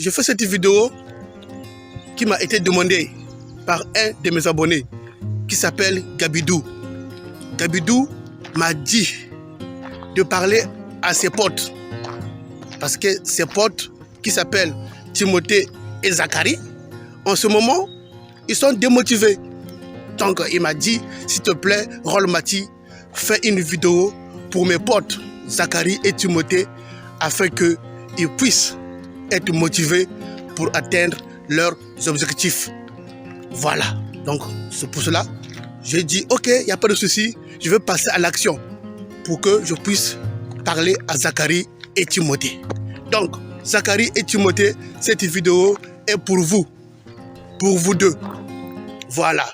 je fais cette vidéo qui m'a été demandée par un de mes abonnés qui s'appelle Gabidou. Gabidou m'a dit de parler à ses potes parce que ses potes qui s'appellent Timothée et Zacharie, en ce moment, ils sont démotivés. Donc il m'a dit, s'il te plaît, Rolmati, fais une vidéo pour mes potes Zacharie et Timothée afin qu'ils puissent être motivés pour atteindre leurs objectifs. Voilà, donc c'est pour cela j'ai dit ok, il n'y a pas de souci, je vais passer à l'action pour que je puisse parler à Zacharie et Timothée. Donc Zacharie et Timothée, cette vidéo est pour vous deux. Voilà.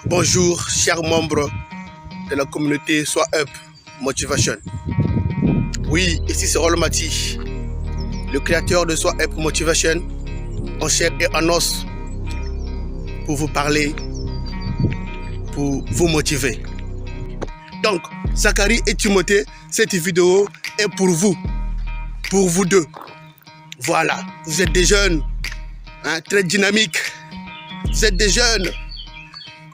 Bonjour, chers membres de la communauté Sois Up Motivation. Oui, ici c'est Rolmati, le créateur de Sois Up Motivation, en chair et en os, pour vous parler, pour vous motiver. Donc, Zacharie et Timothée, cette vidéo est pour vous deux. Voilà, vous êtes des jeunes, très dynamiques, vous êtes des jeunes.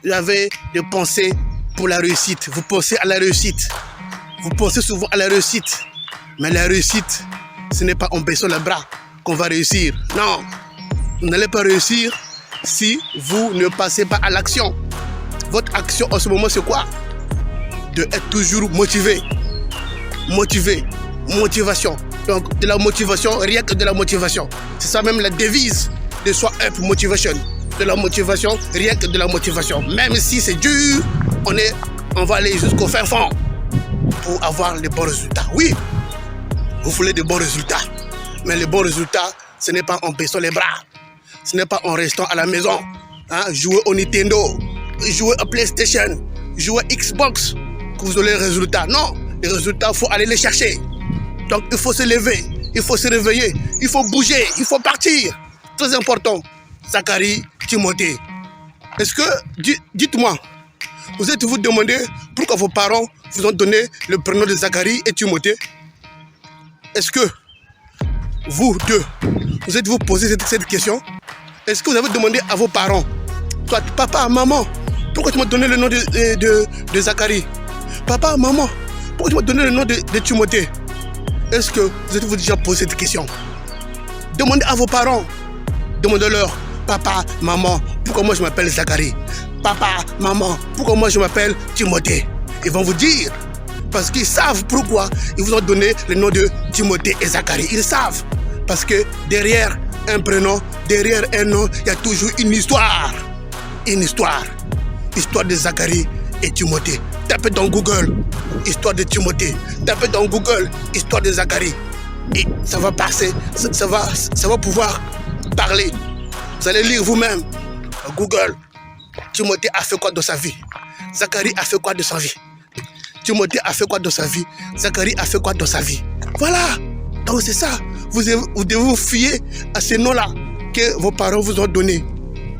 Vous avez des pensées pour la réussite. Vous pensez à la réussite. Vous pensez souvent à la réussite. Mais la réussite, ce n'est pas en baissant les bras qu'on va réussir. Non, vous n'allez pas réussir si vous ne passez pas à l'action. Votre action en ce moment, c'est quoi? De être toujours motivé. Motivation. Donc, de la motivation, rien que de la motivation. C'est ça même la devise de Sois Up Motivation. De la motivation, rien que de la motivation. Même si c'est dur, on va aller jusqu'au fin fond pour avoir les bons résultats. Oui, vous voulez de bons résultats. Mais les bons résultats, ce n'est pas en baissant les bras. Ce n'est pas en restant à la maison. Jouer au Nintendo, jouer à PlayStation, jouer à Xbox que vous aurez les résultats. Non, les résultats, il faut aller les chercher. Donc il faut se lever, il faut se réveiller, il faut bouger, il faut partir. Très important. Zacharie, Timothée. Est-ce que, dites-moi, vous êtes-vous demandé pourquoi vos parents vous ont donné le prénom de Zacharie et Timothée? Est-ce que vous deux, vous êtes-vous posé cette question? Est-ce que vous avez demandé à vos parents, toi, papa, maman, pourquoi tu m'as donné le nom de Zacharie? Papa, maman, pourquoi tu m'as donné le nom de Timothée? Est-ce que vous êtes-vous déjà posé cette question? Demandez à vos parents, demandez-leur. Papa, maman, pourquoi moi je m'appelle Zacharie? Papa, maman, pourquoi moi je m'appelle Timothée? Ils vont vous dire. Parce qu'ils savent pourquoi ils vous ont donné le nom de Timothée et Zacharie. Ils savent. Parce que derrière un prénom, derrière un nom, il y a toujours une histoire. Une histoire. Histoire de Zacharie et Timothée. Tapez dans Google, histoire de Timothée. Tapez dans Google, histoire de Zacharie. Et ça va passer, ça va pouvoir parler. Vous allez lire vous-même. Google. Timothée a fait quoi dans sa vie? Zacharie a fait quoi de sa vie? Timothée a fait quoi dans sa vie? Zacharie a fait quoi dans sa vie? Voilà. Donc c'est ça. Vous devez vous fier à ces noms-là que vos parents vous ont donnés.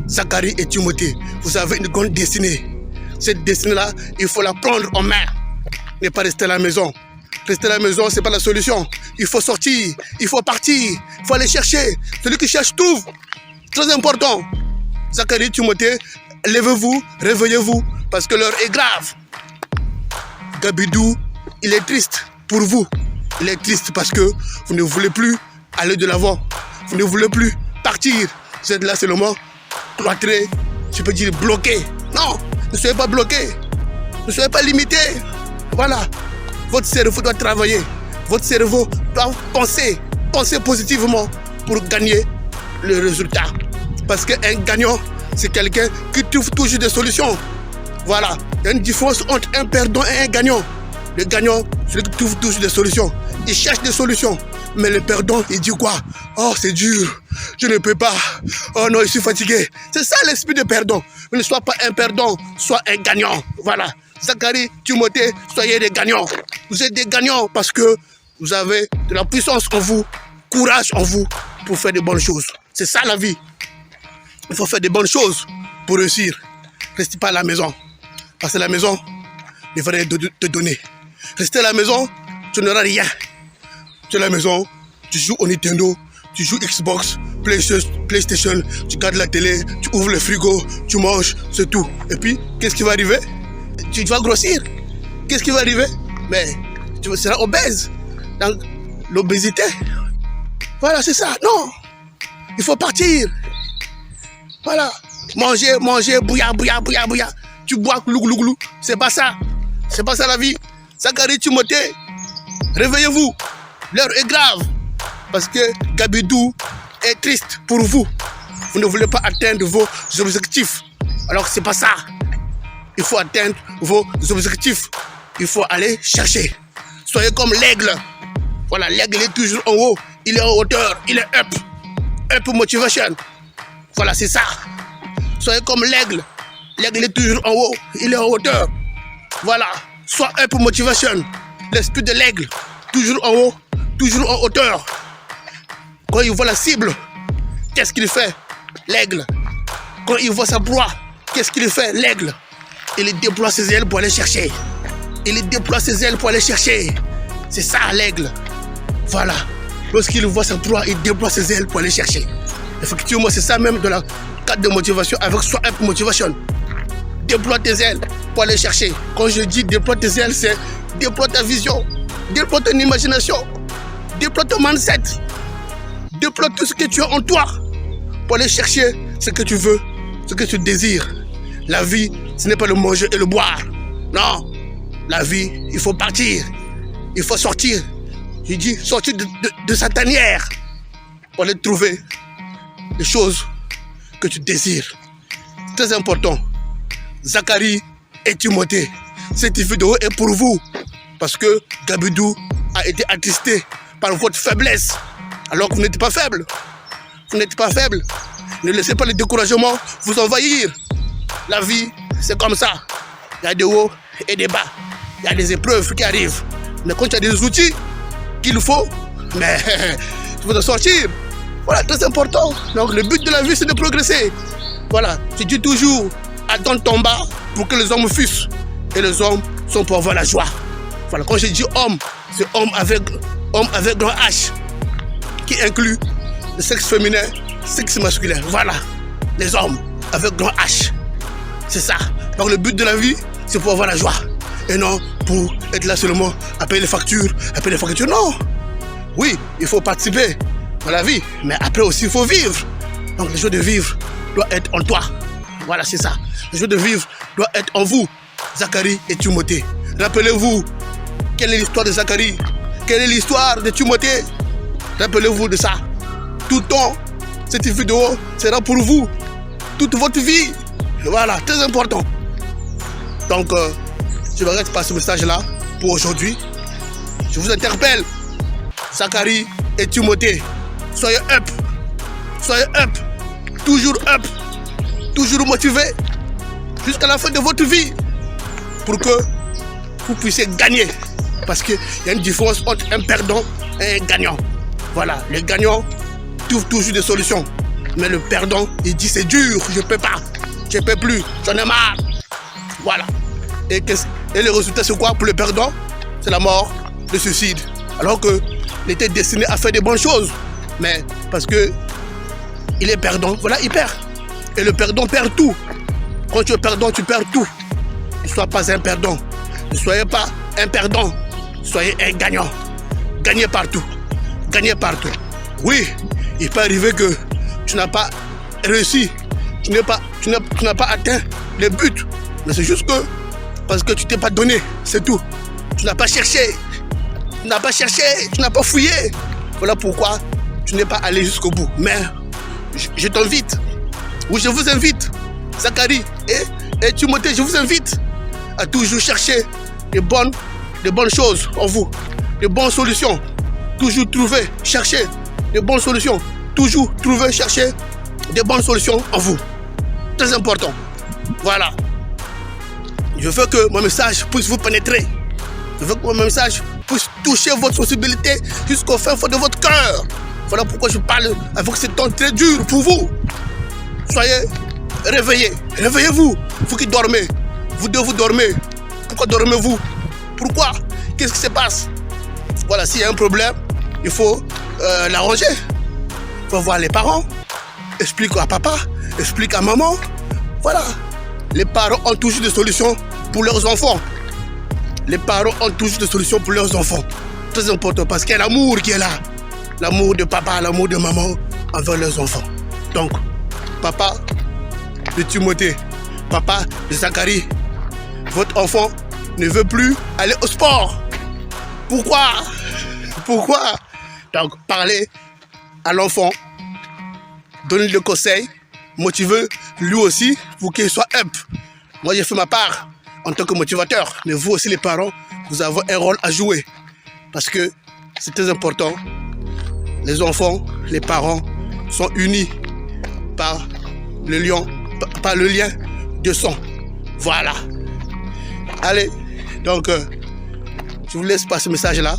Zacharie et Timothée. Vous avez une grande destinée. Cette destinée-là, il faut la prendre en main. Ne pas rester à la maison. Rester à la maison, ce n'est pas la solution. Il faut sortir. Il faut partir. Il faut aller chercher. Celui qui cherche trouve. Très important. Zacharie, Timothée, levez-vous, réveillez-vous, parce que l'heure est grave. Gabidou, il est triste pour vous. Il est triste parce que vous ne voulez plus aller de l'avant. Vous ne voulez plus partir. Vous êtes là seulement cloîtré, je peux dire bloqué. Non, ne soyez pas bloqué. Ne soyez pas limité. Voilà. Votre cerveau doit travailler. Votre cerveau doit penser positivement pour gagner le résultat. Parce qu'un gagnant, c'est quelqu'un qui trouve toujours des solutions. Voilà. Il y a une différence entre un perdant et un gagnant. Le gagnant, c'est celui qui trouve toujours des solutions. Il cherche des solutions. Mais le perdant, il dit quoi? Oh, c'est dur, je ne peux pas. Oh non, je suis fatigué. C'est ça l'esprit de perdant. Ne sois pas un perdant, sois un gagnant. Voilà. Zacharie, Timothée, soyez des gagnants. Vous êtes des gagnants parce que vous avez de la puissance en vous, courage en vous pour faire de bonnes choses. C'est ça la vie. Il faut faire de bonnes choses pour réussir. Restez pas à la maison. Parce que la maison ne va rien te donner. Restez à la maison, tu n'auras rien. Tu es à la maison, tu joues au Nintendo, tu joues Xbox, PlayStation, tu gardes la télé, tu ouvres le frigo, tu manges, c'est tout. Et puis, qu'est-ce qui va arriver? Tu vas grossir. Qu'est-ce qui va arriver? Mais tu seras obèse. Dans l'obésité. Voilà, c'est ça. Non. Il faut partir. Voilà. Manger, bouilla. Tu bois, glou. C'est pas ça. C'est pas ça la vie. Zacharie, Timothée, réveillez-vous. L'heure est grave. Parce que Gabidou est triste pour vous. Vous ne voulez pas atteindre vos objectifs. Alors que c'est pas ça. Il faut atteindre vos objectifs. Il faut aller chercher. Soyez comme l'aigle. Voilà, l'aigle est toujours en haut. Il est en hauteur. Il est up. Up motivation. Voilà, c'est ça. Soyez comme l'aigle. L'aigle est toujours en haut. Il est en hauteur. Voilà. Sois up motivation. L'esprit de l'aigle. Toujours en haut. Toujours en hauteur. Quand il voit la cible, qu'est-ce qu'il fait? L'aigle. Quand il voit sa proie, qu'est-ce qu'il fait? L'aigle. Il déploie ses ailes pour aller chercher. Il déploie ses ailes pour aller chercher. C'est ça l'aigle. Voilà. Lorsqu'il voit sa proie, il déploie ses ailes pour aller chercher. Effectivement, c'est ça même de la carte de motivation avec Sois Up Motivation. Déploie tes ailes pour aller chercher. Quand je dis déploie tes ailes, c'est déploie ta vision, déploie ton imagination, déploie ton mindset, déploie tout ce que tu as en toi pour aller chercher ce que tu veux, ce que tu désires. La vie, ce n'est pas le manger et le boire. Non. La vie, il faut partir. Il faut sortir. Je dis sortir de sa tanière pour aller trouver les choses que tu désires. C'est très important. Zacharie et Timothée, cette vidéo est pour vous. Parce que Gabidou a été attristé par votre faiblesse. Alors que vous n'êtes pas faible. Vous n'êtes pas faible. Ne laissez pas le découragement vous envahir. La vie, c'est comme ça. Il y a des hauts et des bas. Il y a des épreuves qui arrivent. Mais quand tu as des outils qu'il faut, mais tu vas t'en sortir. Voilà, très important. Donc le but de la vie, c'est de progresser. Voilà, je dis toujours, attends ton bas pour que les hommes fussent. Et les hommes sont pour avoir la joie. Voilà, quand je dis homme, c'est homme avec grand H, qui inclut le sexe féminin, le sexe masculin. Voilà, les hommes avec grand H. C'est ça. Donc le but de la vie, c'est pour avoir la joie. Et non pour être là seulement à payer les factures. Non. Oui, il faut participer dans la vie. Mais après aussi, il faut vivre. Donc le joie de vivre doit être en toi. Voilà, c'est ça. Le joie de vivre doit être en vous. Zacharie et Timothée. Rappelez-vous, quelle est l'histoire de Zacharie? Quelle est l'histoire de Timothée? Rappelez-vous de ça. Tout le temps, cette vidéo sera pour vous. Toute votre vie. Voilà, très important. Donc, je m'arrête par ce message-là pour aujourd'hui. Je vous interpelle, Zacharie et Timothée, soyez up, toujours motivés jusqu'à la fin de votre vie pour que vous puissiez gagner. Parce qu'il y a une différence entre un perdant et un gagnant. Voilà, le gagnant trouve toujours des solutions. Mais le perdant, il dit c'est dur, je ne peux pas, je ne peux plus, j'en ai marre. Voilà. Et le résultat, c'est quoi pour le perdant? C'est la mort, le suicide. Alors qu'il était destiné à faire des bonnes choses. Mais parce que il est perdant, voilà, il perd. Et le perdant perd tout. Quand tu es perdant, tu perds tout. Ne sois pas un perdant. Ne soyez pas un perdant. Soyez un gagnant. Gagnez partout. Gagnez partout. Oui, il peut arriver que tu n'as pas réussi. Tu n'as pas atteint les buts. Mais c'est juste que parce que tu t'es pas donné, c'est tout. Tu n'as pas cherché. Tu n'as pas fouillé. Voilà pourquoi tu n'es pas allé jusqu'au bout. Mais je t'invite. Oui, je vous invite. Zacharie et Timothée, je vous invite à toujours chercher des bonnes choses en vous. Des bonnes solutions. toujours trouver, chercher de bonnes solutions. Toujours trouver, chercher de bonnes solutions en vous. Très important. Voilà. Je veux que mon message puisse vous pénétrer. Je veux que mon message puisse toucher votre sensibilité jusqu'au fin fond de votre cœur. Voilà pourquoi je parle avec ce ton très dur pour vous. Soyez réveillés. Réveillez-vous. Vous qui dormez. Vous deux, vous dormez. Pourquoi dormez-vous? Pourquoi? Qu'est-ce qui se passe? Voilà, s'il y a un problème, il faut l'arranger. Il faut voir les parents. Explique à papa. Explique à maman. Voilà. Les parents ont toujours des solutions pour leurs enfants. Les parents ont toujours des solutions pour leurs enfants. Très important parce qu'il y a l'amour qui est là. L'amour de papa, l'amour de maman envers leurs enfants. Donc, papa de Timothée, papa de Zacharie, votre enfant ne veut plus aller au sport. Pourquoi? Pourquoi? Donc, parlez à l'enfant, donnez le conseil, motivez lui aussi pour qu'il soit up. Moi, j'ai fait ma part en tant que motivateur, mais vous aussi les parents, vous avez un rôle à jouer parce que c'est très important. Les enfants, les parents sont unis par le lien de sang. Voilà. Allez, donc, je vous laisse passer ce message-là.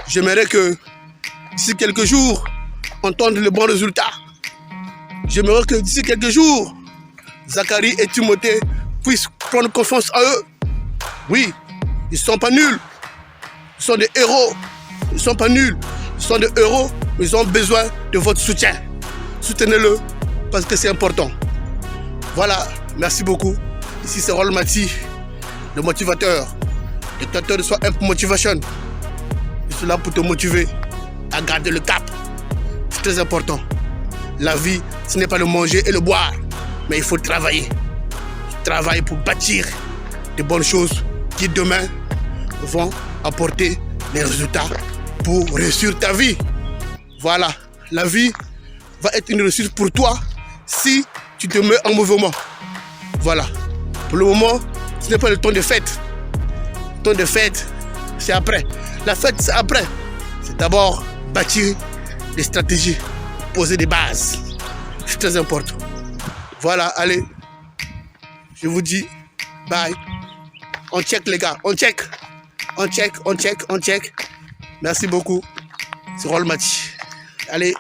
J'aimerais que, d'ici quelques jours, on tende le bon résultat. J'aimerais que, d'ici quelques jours, Zacharie et Timothée puissent prendre confiance en eux. Oui, ils ne sont pas nuls. Ils sont des héros. Ils ne sont pas nuls. Ils sont des héros, mais ils ont besoin de votre soutien. Soutenez-le parce que c'est important. Voilà, merci beaucoup. Ici, c'est Rol Mati, le motivateur, le tuteur de Soi Up Motivation. Je suis là pour te motiver à garder le cap. C'est très important. La vie, ce n'est pas le manger et le boire, mais il faut travailler. Travailler pour bâtir de bonnes choses qui demain vont apporter les résultats pour réussir ta vie. Voilà, la vie va être une réussite pour toi si tu te mets en mouvement. Voilà, pour le moment, ce n'est pas le temps de fête. Le temps de fête, c'est après. La fête, c'est après. C'est d'abord bâtir des stratégies, poser des bases. C'est très important. Voilà, allez. Je vous dis bye. On check les gars, on check. On check, on check, on check. Merci beaucoup. C'est Rol Mati. Allez.